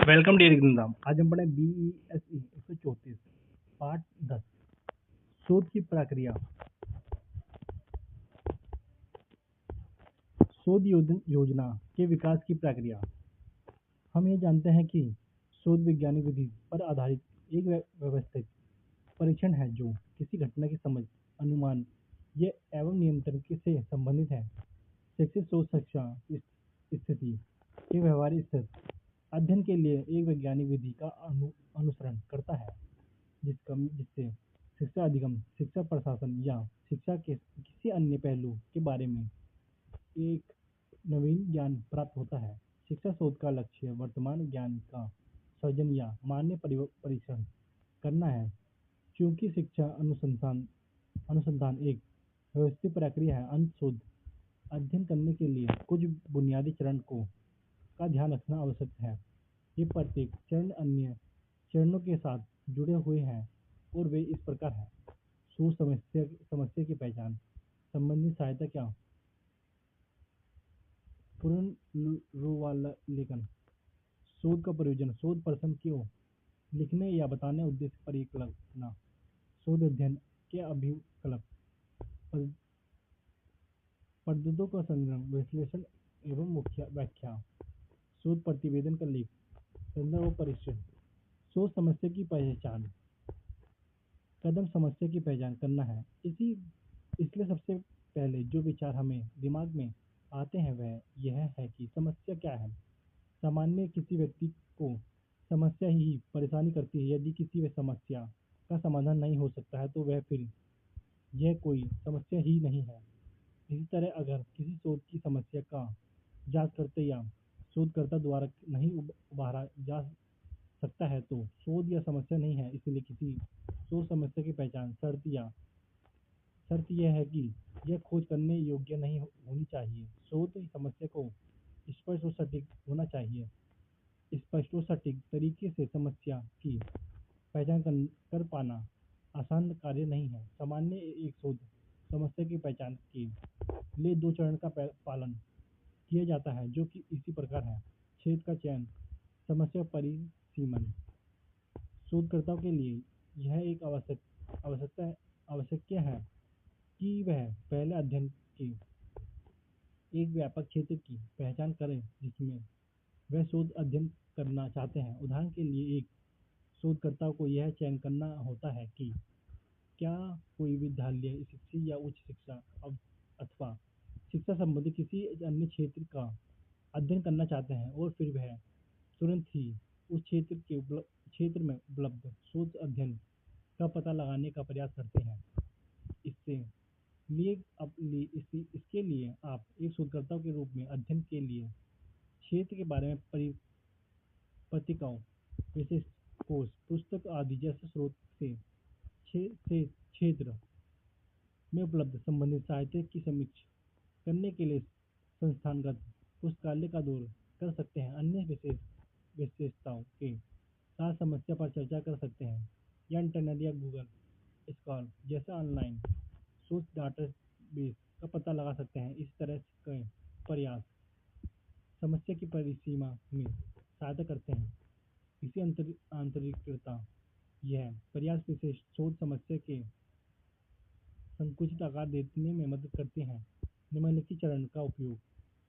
Welcome dear exam. आज हम पढ़े BESE 134 पार्ट 10 शोध की प्रक्रिया। शोध योजना के विकास की प्रक्रिया। हम ये जानते हैं कि शोध वैज्ञानिक विधि पर आधारित एक व्यवस्थित परीक्षण है जो किसी घटना की समझ, अनुमान ये एवं नियंत्रण से संबंधित है। शिक्षित शोध शिक्षा स्थिति के व्यवहारिक स्थिति अध्ययन के लिए एक वैज्ञानिक विधि का अनुसरण करता है जिससे शिक्षा अधिगम, शिक्षा प्रशासन या शिक्षा के किसी अन्य पहलू के बारे में एक नवीन ज्ञान प्राप्त होता है। शिक्षा शोध का लक्ष्य वर्तमान ज्ञान का सृजन या मान्य परीक्षण करना है। क्योंकि शिक्षा अनुसंधान एक व्यवस्थित प्रक्रिया है, अंत शोध अध्ययन करने के लिए कुछ बुनियादी चरण का ध्यान रखना आवश्यक है। ये प्रत्येक चरण अन्य चरणों के साथ जुड़े हुए हैं और वे इस प्रकार हैं। शोध समस्या की पहचान, संबंधित सहायता क्या, पुनरावलोकन, शोध का प्रयोजन, शोध प्रश्न क्यों लिखने या बताने उद्देश्य परिकल्पना, शोध अध्ययन के अभिकल्प, पद्धतों का संग्रह, विश्लेषण एवं मुख्य व्याख्या, शोध प्रतिवेदन का लेख, संदर्भ और परीक्षण। शोध समस्या की पहचान। कदम समस्या की पहचान करना है। इसलिए सबसे पहले जो विचार हमें दिमाग में आते हैं वह यह है कि समस्या क्या है। सामान्य किसी व्यक्ति को समस्या ही परेशानी करती है। यदि किसी समस्या का समाधान नहीं हो सकता है तो वह फिर यह कोई समस्या ही नहीं है। इसी तरह अगर किसी शोध की समस्या का जांच करते या शोधकर्ता द्वारा नहीं उभारा जा सकता है तो शोध या समस्या नहीं है। इसलिए किसी शोध समस्या की पहचान शर्त यह है कि यह खोज करने योग्य नहीं होनी चाहिए। शोध समस्या को स्पष्ट और सटीक होना चाहिए। स्पष्ट और सटीक तरीके से समस्या की पहचान कर पाना आसान कार्य नहीं है। सामान्य एक शोध समस्या की पहचान के लिए दो चरण का पालन किया जाता है जो कि इसी प्रकार है। क्षेत्र का चयन, समस्या परिसीमन। शोधकर्ताओं के लिए यह एक आवश्यकता है कि वह पहले अध्ययन के एक व्यापक क्षेत्र की पहचान करें जिसमें वह शोध अध्ययन करना चाहते हैं। उदाहरण के लिए एक शोधकर्ता को यह चयन करना होता है कि क्या कोई विद्यालय, शिक्षी या उच्च शिक्षा अथवा शिक्षा संबंधी किसी अन्य क्षेत्र का अध्ययन करना चाहते हैं और फिर वह तुरंत ही उस क्षेत्र में उपलब्ध शोध अध्ययन का पता लगाने का प्रयास करते हैं। इसके लिए आप एक शोधकर्ता के रूप में अध्ययन के लिए क्षेत्र के बारे में पत्रिकाओं, विशेष कोर्स, पुस्तक आदि जैसे स्रोत से क्षेत्र में उपलब्ध संबंधित साहित्य की समीक्षा करने के लिए संस्थानगत पुस्तकालय का दौरा कर सकते हैं। अन्य विशेषताओं के साथ समस्या पर चर्चा कर सकते हैं या इंटरनेट या गूगल स्कॉलर जैसे ऑनलाइन सोर्स डाटाबेस का पता लगा सकते हैं। इस तरह के प्रयास समस्या की परिसीमा में सहायता करते हैं। इसी आंतरिकता यह प्रयास विशेष शोध समस्या के संकुचित आकार देने में मदद करते हैं। निम्नलिखित चरण का उपयोग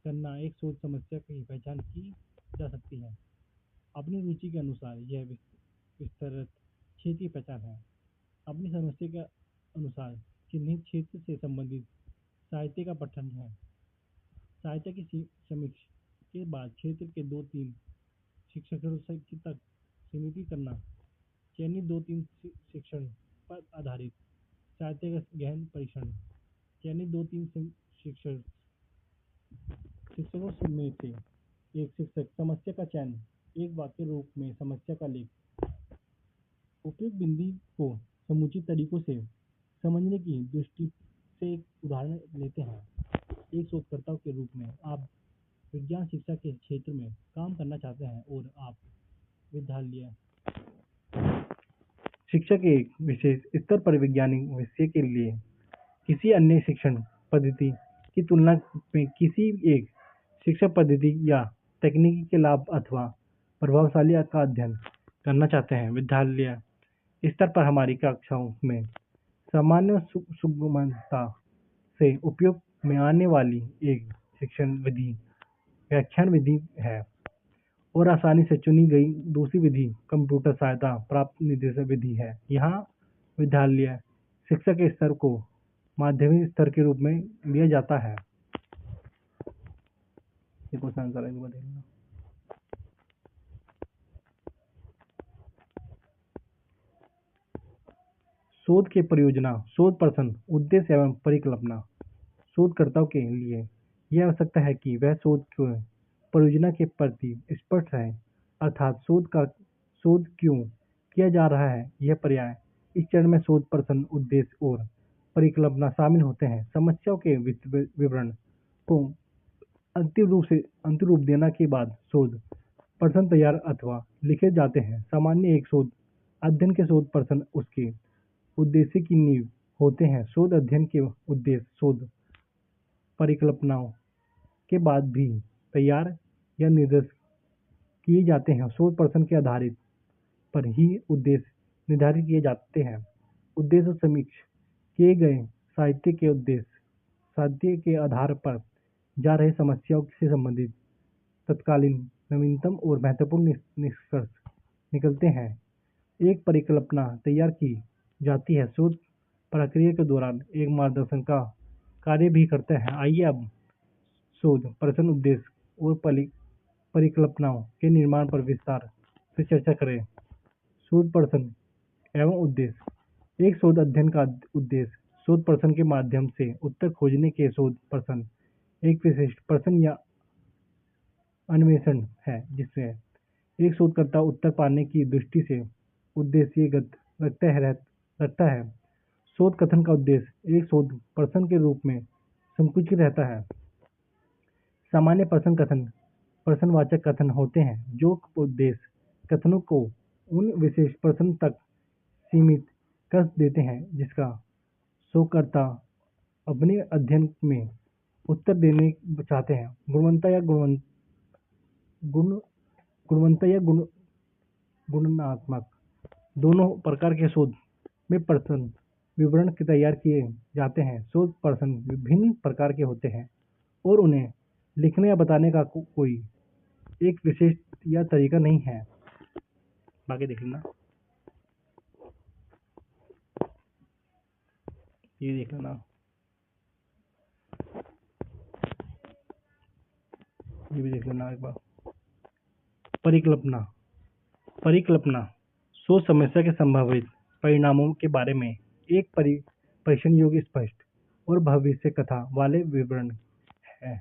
करना एक शोध समस्या की पहचान की जा सकती है। अपनी रुचि के अनुसार यह विस्तृत क्षेत्र की पहचान है। अपनी समस्या के अनुसार चिन्हित क्षेत्र से संबंधित साहित्य का पठन है। साहित्य की समीक्षा के बाद क्षेत्र के 2-3 शिक्षकों तक सीमित करना। चयनित 2-3 शिक्षण पर आधारित साहित्य का गहन परीक्षण। चयनित 2-3 शिक्षकों में से एक शिक्षक समस्या का चयन, एक वाक्य रूप में समस्या का लेख। उपयुक्त बिंदु को समुचित तरीकों से समझने की दृष्टि से एक उदाहरण लेते हैं। एक शोधकर्ता के रूप में आप विज्ञान शिक्षा के क्षेत्र में काम करना चाहते हैं और आप विद्यालय शिक्षा के एक विशेष स्तर पर वैज्ञानिक विषय के लिए किसी अन्य शिक्षण पद्धति की तुलना में किसी एक शिक्षा पद्धति या तकनीकी के लाभ अथवा प्रभावशाली का अध्ययन करना चाहते हैं। विद्यालय स्तर पर हमारी कक्षाओं में सामान्य सुगमता से उपयोग में आने वाली एक शिक्षण विधि व्याख्यान विधि है और आसानी से चुनी गई दूसरी विधि कंप्यूटर सहायता प्राप्त निर्देशन विधि है। यहाँ विद्यालय शिक्षा के स्तर को माध्यमिक स्तर के रूप में लिया जाता है। ये क्वेश्चन आंसर है, देख लेना। शोध के परियोजना, शोध प्रश्न, उद्देश्य एवं परिकल्पना। शोधकर्ताओं के लिए यह आवश्यकता है कि वह शोध के परियोजना के प्रति स्पष्ट रहे, अर्थात शोध क्यों किया जा रहा है यह पर्याय। इस चरण में शोध प्रश्न, उद्देश्य और परिकल्पना शामिल होते हैं। समस्याओं के विवरण को अंतिम रूप देने के बाद शोध प्रश्न तैयार अथवा लिखे जाते हैं। सामान्य एक शोध अध्ययन के शोध प्रश्न उसके उद्देश्य की नींव होते हैं। शोध अध्ययन के उद्देश्य शोध परिकल्पनाओं के बाद भी तैयार या निर्देशित किए जाते हैं। शोध प्रश्न के आधार पर ही उद्देश्य निर्धारित किए जाते हैं। उद्देश्य समीक्ष किए गए साहित्य के आधार पर जा रहे समस्याओं से संबंधित तत्कालीन नवीनतम और महत्वपूर्ण निष्कर्ष निकलते हैं। एक परिकल्पना तैयार की जाती है। शोध प्रक्रिया के दौरान एक मार्गदर्शन का कार्य भी करते हैं। आइए अब शोध प्रश्न, उद्देश्य और परिकल्पनाओं के निर्माण पर विस्तार से चर्चा करें। शोध प्रश्न एवं उद्देश्य। एक शोध अध्ययन का उद्देश्य शोध प्रश्न के माध्यम से उत्तर खोजने के शोध प्रश्न एक विशिष्ट प्रश्न या अन्वेषण है जिसमें एक शोधकर्ता उत्तर पाने की दृष्टि से उद्देश्यगत रखता है। शोध कथन का उद्देश्य एक शोध प्रश्न के रूप में संकुचित रहता है। सामान्य प्रश्नवाचक कथन होते हैं जो उद्देश्य कथनों को उन विशेष प्रश्न तक सीमित कर देते हैं जिसका शोधकर्ता अपने अध्ययन में उत्तर देने चाहते हैं। गुणवत्ता या गुणात्मक दोनों प्रकार के शोध में प्रश्न विवरण तैयार किए जाते हैं। शोध प्रश्न विभिन्न प्रकार के होते हैं और उन्हें लिखने या बताने का कोई एक विशेष या तरीका नहीं है। बाकी देख लेना, ये देख लेना, ये भी देख लेना एक बार। परिकल्पना शोध समस्या के संभावित परिणामों के बारे में एक परीक्षण योग्य, स्पष्ट और भविष्य कथा वाले विवरण है।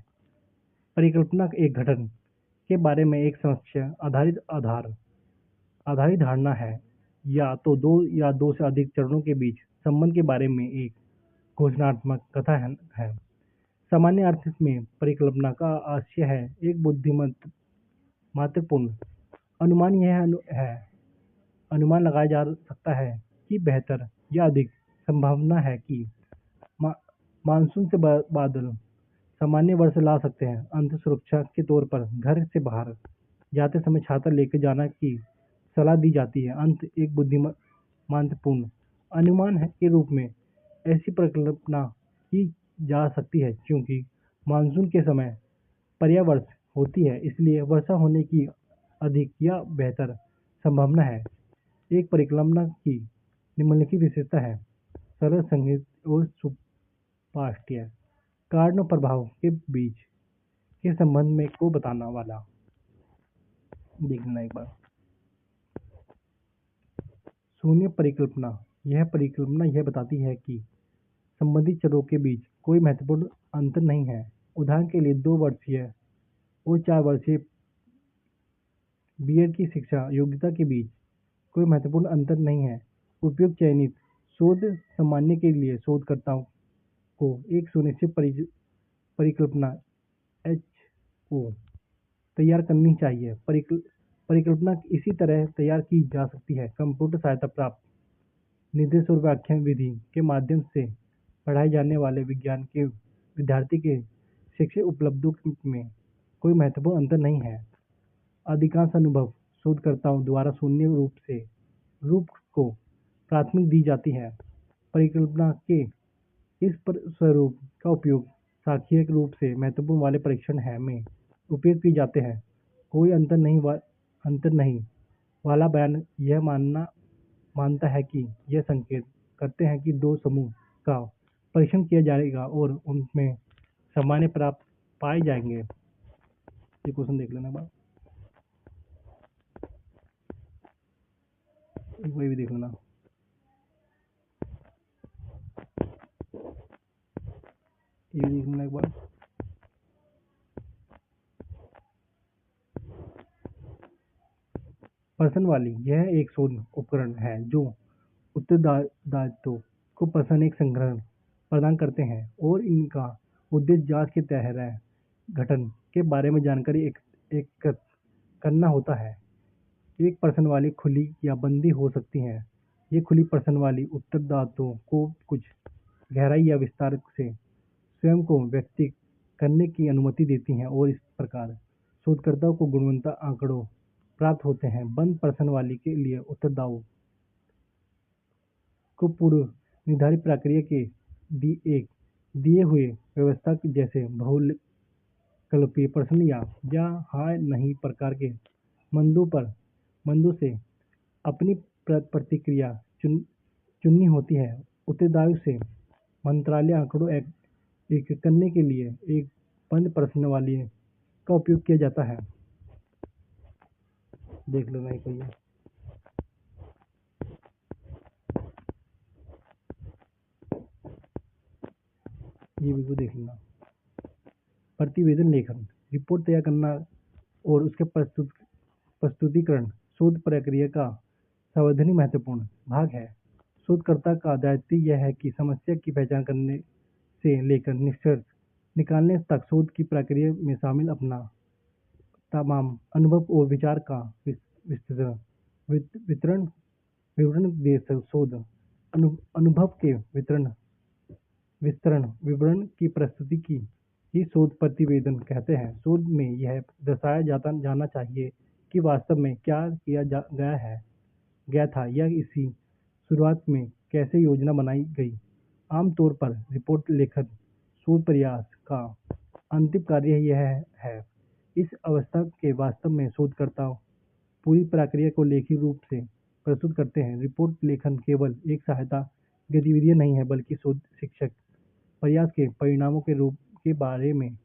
परिकल्पना एक घटना के बारे में एक समस्या आधारित धारणा है या तो दो से अधिक चरणों के बीच संबंध के बारे में एक घोषणात्मक कथा है। सामान्य अर्थ में परिकल्पना का आशय है एक बुद्धिमत्ता महत्वपूर्ण अनुमान। यह अनुमान लगाया जा सकता है कि बेहतर या अधिक संभावना है कि मानसून से बादल सामान्य वर्षा ला सकते हैं। अंत सुरक्षा के तौर पर घर से बाहर जाते समय छाता लेकर जाना की सलाह दी जाती है। अंत एक बुद्धिमानपूर्ण अनुमान के रूप में ऐसी परिकल्पना की जा सकती है क्योंकि मानसून के समय पर्यावर्षा होती है, इसलिए वर्षा होने की अधिक या बेहतर संभावना है। एक परिकल्पना की निम्नलिखित विशेषता है: सरल, संगत और सुस्पष्ट, कारण और प्रभाव के बीच के संबंध में को बताना वाला। देखना एक बार। शून्य परिकल्पना यह बताती है कि संबंधित चरों के बीच कोई महत्वपूर्ण अंतर नहीं है। उदाहरण के लिए 2 वर्षीय और 4 वर्षीय बीएड की शिक्षा योग्यता के बीच कोई महत्वपूर्ण अंतर नहीं है। उपयुक्त चयनित शोध सामान्य के लिए शोधकर्ताओं को एक सुनिश्चित परिकल्पना HO तैयार करनी चाहिए। परिकल्पना इसी तरह तैयार की जा सकती है। कंप्यूटर सहायता प्राप्त निर्देश और व्याख्यान विधि के माध्यम से पढ़ाए जाने वाले विज्ञान के विद्यार्थी के शिक्षण उपलब्धियों में कोई महत्वपूर्ण अंतर नहीं है। अधिकांश अनुभव शोधकर्ताओं द्वारा शून्य रूप को प्राथमिक दी जाती है। परिकल्पना के इस स्वरूप का उपयोग सांख्यिक रूप से महत्वपूर्ण वाले परीक्षण है में उपयोग किए जाते हैं। कोई अंतर नहीं वाला बयान यह मानता है कि यह संकेत करते हैं कि दो समूह का परीक्षण किया जाएगा और उनमें सामान्य प्राप्त पाए जाएंगे। ये क्वेश्चन देख लेना बात, वही भी देख लेना। ये देख लेना एक बार। प्रश्न वाली यह एक शोध उपकरण है जो उत्तरदायित्व को प्रश्न एक संग्रह प्रदान करते हैं और इनका उद्देश्य जांच के तहत गठन के बारे में जानकारी एकत्र करना होता है। एक प्रश्न वाली खुली या बंदी हो सकती है। ये खुली प्रश्न वाली उत्तरदायित्वों को कुछ गहराई या विस्तार से स्वयं को व्यक्त करने की अनुमति देती हैं और इस प्रकार शोधकर्ताओं को गुणवत्ता आंकड़ों प्राप्त होते हैं। बंद प्रश्नावली के लिए उत्तरदाताओं को पूर्व निर्धारित प्रक्रिया के एक दिए हुए व्यवस्था जैसे बहुविकल्पीय प्रश्न या हाँ नहीं प्रकार के मंदों से अपनी प्रतिक्रिया चुननी होती है। उत्तरदाताओं से मंत्रालय आंकड़ों एकत्र करने के लिए एक बंद प्रश्नावली का उपयोग किया जाता है। देख लेना एक भैया। ये भी देख लेना। प्रतिवेदन लेखन रिपोर्ट तैयार करना और उसके प्रस्तुतिकरण शोध प्रक्रिया का सर्वाधिक महत्वपूर्ण भाग है। शोधकर्ता का दायित्व यह है कि समस्या की पहचान करने से लेकर निष्कर्ष निकालने तक शोध की प्रक्रिया में शामिल अपना तमाम अनुभव और विचार का विवरण दे। शोध अनुभव के विस्तरण विवरण की प्रस्तुति की ही शोध प्रतिवेदन कहते हैं। शोध में यह दर्शाया जाना चाहिए कि वास्तव में क्या किया गया था या इसकी शुरुआत में कैसे योजना बनाई गई। आमतौर पर रिपोर्ट लेखन शोध प्रयास का अंतिम कार्य यह है। इस अवस्था के वास्तव में शोधकर्ता पूरी प्रक्रिया को लेखित रूप से प्रस्तुत करते हैं। रिपोर्ट लेखन केवल एक सहायता गतिविधि नहीं है बल्कि शोध शिक्षक प्रयास के परिणामों के बारे में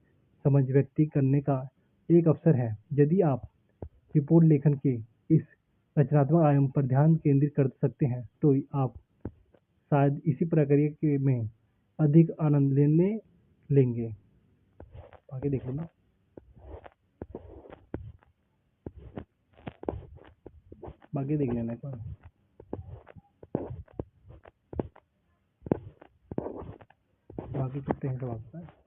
समझ व्यक्त करने का एक अवसर है। यदि आप रिपोर्ट लेखन के इस रचनात्मक आयाम पर ध्यान केंद्रित कर सकते हैं तो आप शायद इसी प्रक्रिया में अधिक आनंद लेंगे। आगे देख लेना। बाकी देख लेना एक बार। बाकी कितने हैं सब आपका।